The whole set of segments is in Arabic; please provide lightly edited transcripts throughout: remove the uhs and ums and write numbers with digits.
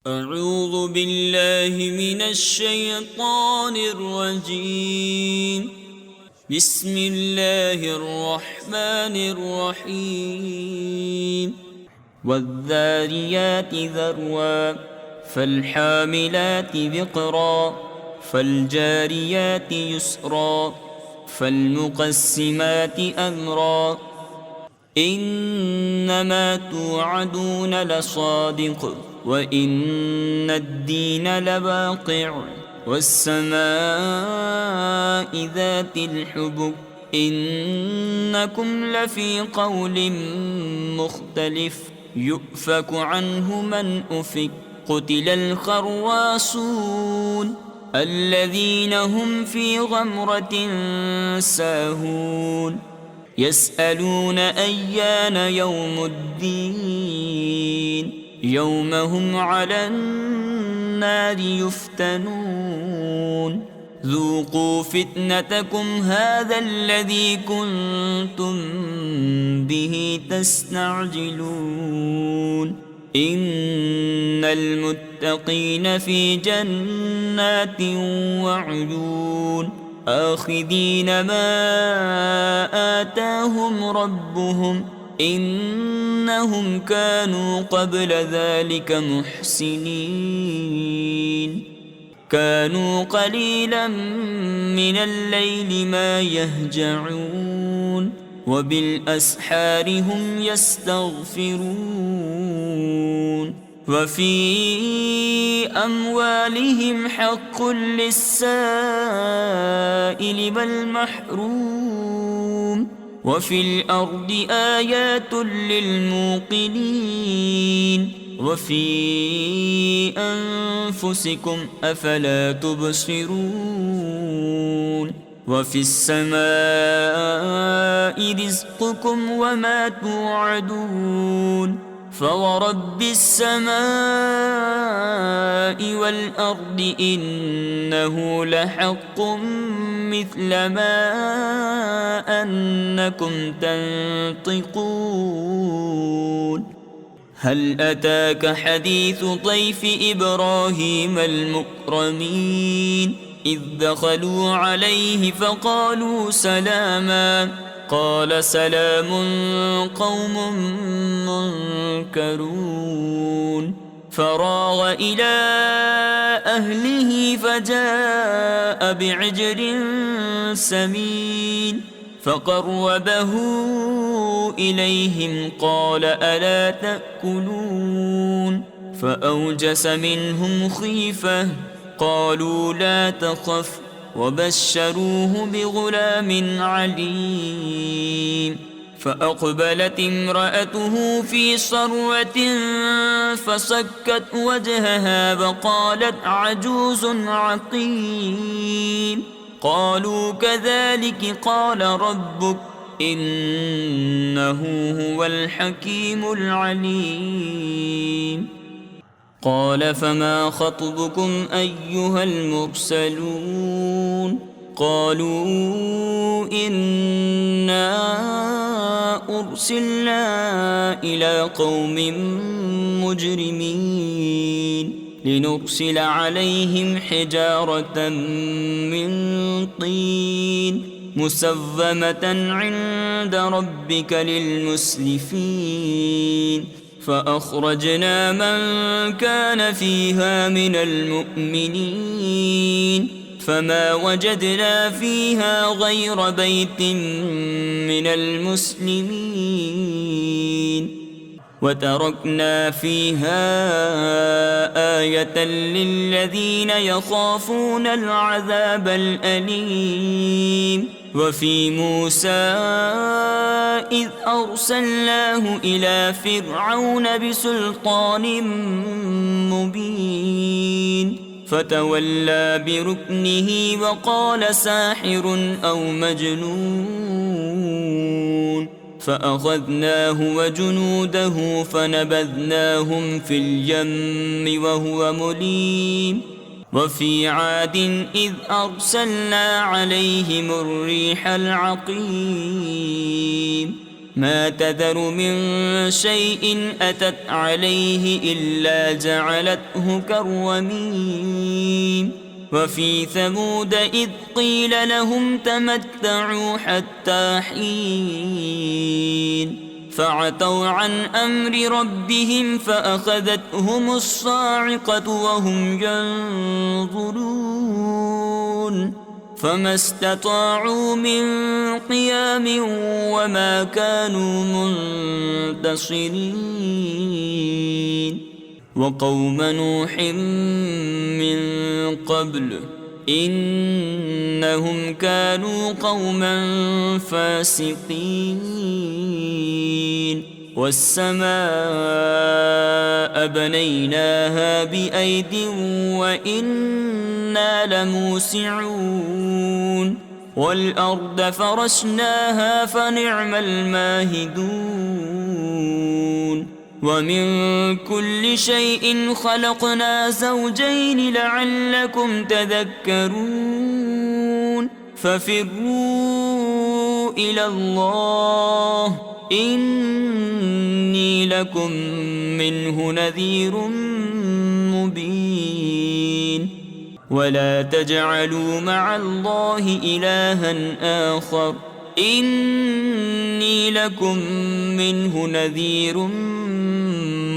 أعوذ بالله من الشيطان الرجيم. بسم الله الرحمن الرحيم. والذاريات ذروا فالحاملات وقرا فالجاريات يسرا فالمقسمات أمرا إنما توعدون لصادق وإن الدين لواقع والسماء ذات الحبك إنكم لفي قول مختلف يؤفك عنه من أفك قتل الخراصون الذين هم في غمرة ساهون يسألون أيان يوم الدين يوم هم على النار يفتنون ذوقوا فتنتكم هذا الذي كنتم به تستعجلون إن المتقين في جنات وعيون آخذين ما آتاهم ربهم إنهم كانوا قبل ذلك محسنين كانوا قليلا من الليل ما يهجعون وبالأسحار هم يستغفرون وفي أموالهم حق للسائل والمحروم وفي الأرض آيات للموقنين وفي أنفسكم أفلا تبصرون وفي السماء رزقكم وما توعدون فورب السماء والأرض إنه لحق مثل ما أنكم تنطقون هل أتاك حديث ضيف إبراهيم المكرمين إذ دخلوا عليه فقالوا سلاما قال سلام قوم منكرون فراغ إلى أهله فجاء بعجل سمين فقربه إليهم قال ألا تأكلون فأوجس منهم خيفة قالوا لا تخف وبشروه بغلام عليم فأقبلت امرأته في صرة فصكت وجهها وقالت عجوز عقيم قالوا كذلك قال ربك إنه هو الحكيم العليم قال فما خطبكم أيها المرسلون قالوا إنا أرسلنا إلى قوم مجرمين لنرسل عليهم حجارة من طين مسومة عند ربك للمسرفين فأخرجنا من كان فيها من المؤمنين فما وجدنا فيها غير بيت من المسلمين وتركنا فيها آية للذين يخافون العذاب الأليم وفي موسى إذ أرسلناه إلى فرعون بسلطان مبين فتولى بركنه وقال ساحر أو مجنون فأخذناه وجنوده فنبذناهم في اليم وهو مليم وفي عاد إذ أرسلنا عليهم الريح العقيم ما تذر من شيء أتت عليه إلا جعلته كالرميم وفي ثمود إذ قيل لهم تمتعوا حتى حين فعتوا عن أمر ربهم فأخذتهم الصاعقة وهم ينظرون فما استطاعوا من قيام وما كانوا منتصرين وقوم نوح من قبل إنهم كانوا قوما فاسقين والسماء بنيناها بأيد وإنا لموسعون والأرض فرشناها فنعم الماهدون ومن كل شيء خلقنا زوجين لعلكم تذكرون ففروا إلى الله إني لكم منه نذير مبين ولا تجعلوا مع الله إلها آخر إني لكم منه نذير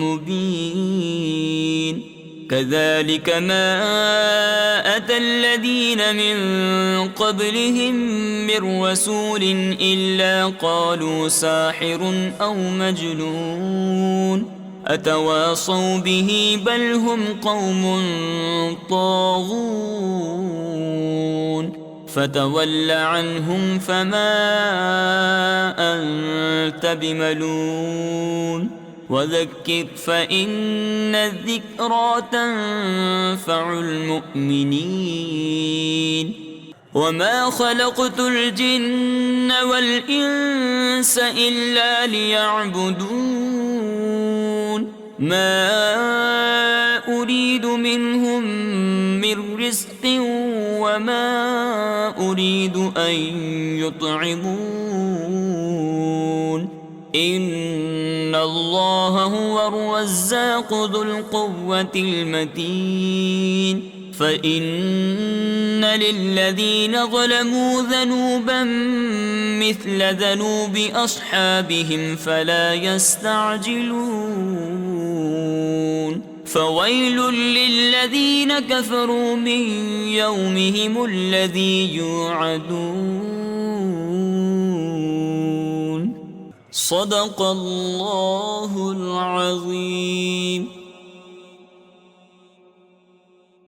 مبين كذلك ما أتى الذين من قبلهم من رسول إلا قالوا ساحر أو مجنون أتواصوا به بل هم قوم طاغون فتول عنهم فما أنت بملوم وذكر فإن الذكرى تنفع المؤمنين وما خلقت الجن والإنس إلا ليعبدون ما أريد منهم من رزق وما أريد أن يطعمون إن الله هو الرزاق ذو القوة المتين فإن للذين ظلموا ذنوبا مثل ذنوب أصحابهم فلا يستعجلون فويل للذين كفروا من يومهم الذي يوعدون صدق الله العظيم.